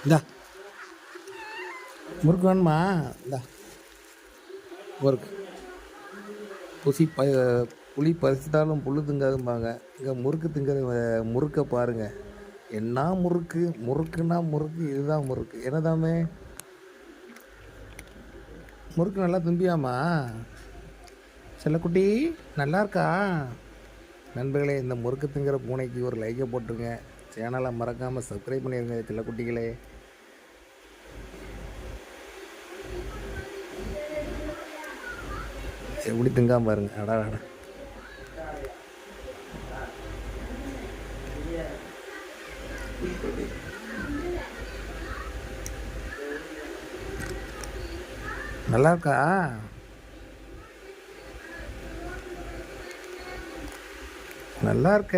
இந்தா முறுக்கு வேணுமா? இந்தா முறுக்கு. புளி பறிச்சிட்டாலும் புல்லு திங்காதும்பாங்க. இங்கே முறுக்கு திங்கிற முறுக்கை பாருங்க. என்ன முறுக்கு, முறுக்குன்னா முறுக்கு, இதுதான் முறுக்கு. என்னதாமே முறுக்கு நல்லா திம்பியாமா? செல்லக்குட்டி நல்லா இருக்கா? நண்பர்களே, இந்த முறுக்கு திங்கிற பூனைக்கு ஒரு லைக்கை போட்டுருங்க. சேனலை மறக்காமல் சப்ஸ்கிரைப் பண்ணிடுங்க செல்லக்குட்டிகளே. எப்படி திங்காம பாருங்க. அடா அடா, நல்லா இருக்கா? நல்லா இருக்க.